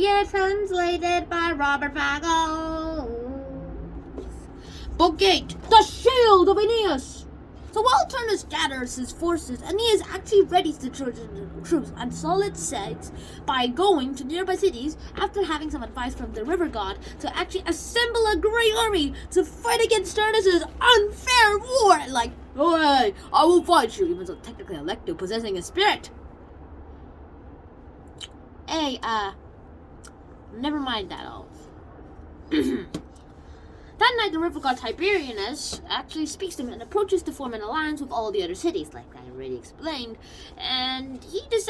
year translated by Robert VIRGIL. Book 8, The Shield of Aeneas. So while Turnus gathers his forces, Aeneas actually readies the Trojan troops on solid sides by going to nearby cities after having some advice from the river god to actually assemble a great army to fight against Turnus' unfair war. Like, oh hey, I will fight you, even though technically Alecto possessing a spirit. Hey, never mind that all. That night, the river god Tiberius actually speaks to him and approaches to form an alliance with all the other cities, like I already explained. And he just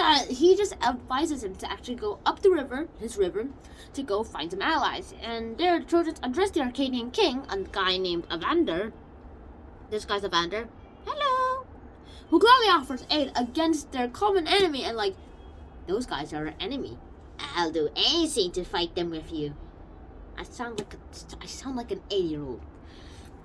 advises him to actually go up the river, his river, to go find some allies. And there, the Trojans address the Arcadian king, a guy named Evander. This guy's Evander. Hello. Who gladly offers aid against their common enemy, and like, those guys are our enemy. I'll do anything to fight them with you. I sound like an 80-year-old.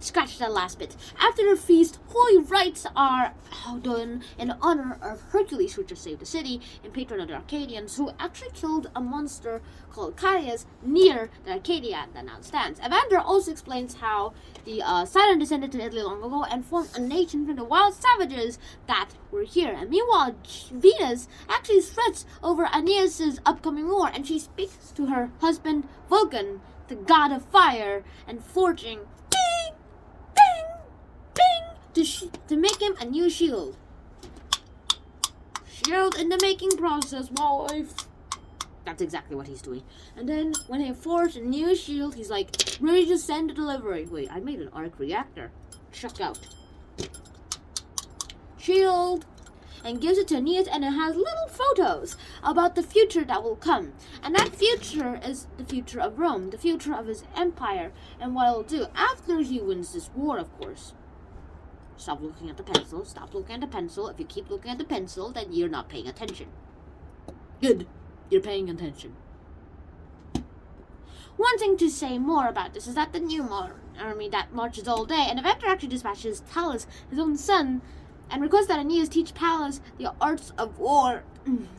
Scratch that last bit. After the feast, holy rites are done in honor of Hercules, who just saved the city, and patron of the Arcadians, who actually killed a monster called Caius near the Arcadia that now stands. Evander also explains how the Saturn descended to Italy long ago and formed a nation from the wild savages that were here. And meanwhile, Venus actually threats over Aeneas' upcoming war, and she speaks to her husband Vulcan, the god of fire and forging, to make him a new shield. Shield in the making process, my wife. That's exactly what he's doing. And then when he forged a new shield, he's like, ready to send the delivery. Wait, I made an arc reactor. Check out. Shield. And gives it to Aeneas, and it has little photos about the future that will come. And that future is the future of Rome, the future of his empire, and what he'll do after he wins this war, of course. Stop looking at the pencil. Stop looking at the pencil. If you keep looking at the pencil, then you're not paying attention. Good. You're paying attention. One thing to say more about this is that the new army that marches all day, and Evander actually dispatches Talus, his own son, and requests that Aeneas teach Pallas the arts of war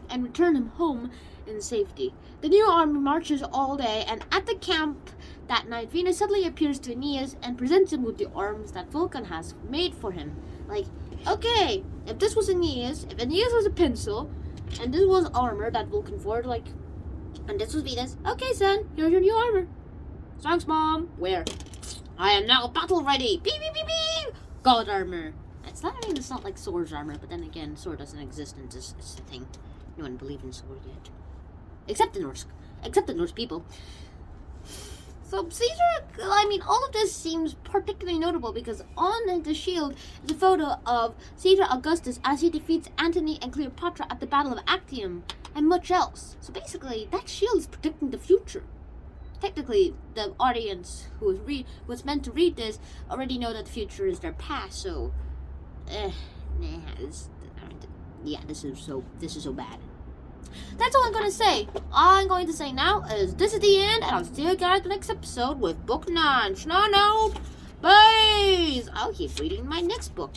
and return him home in safety. The new army marches all day, and at the camp that night, Venus suddenly appears to Aeneas and presents him with the arms that Vulcan has made for him. Like, okay, if this was Aeneas, if Aeneas was a pencil, and this was armor that Vulcan forged, like, and this was Venus, okay, son, here's your new armor. Thanks, Mom. Where? I am now battle ready. Beep, beep, beep, beep. God armor. It's not like Sword's armor, but then again, Sword doesn't exist in this thing. No one believes in Sword yet. Except the Norse people. So all of this seems particularly notable because on the shield is a photo of Caesar Augustus as he defeats Antony and Cleopatra at the Battle of Actium, and much else. So basically, that shield is predicting the future. Technically, the audience who was meant to read this already know that the future is their past, so this is so bad. That's all I'm going to say. All I'm going to say now is this is the end, and I'll see you guys in the next episode with Book 9. No, bye! I'll keep reading my next book.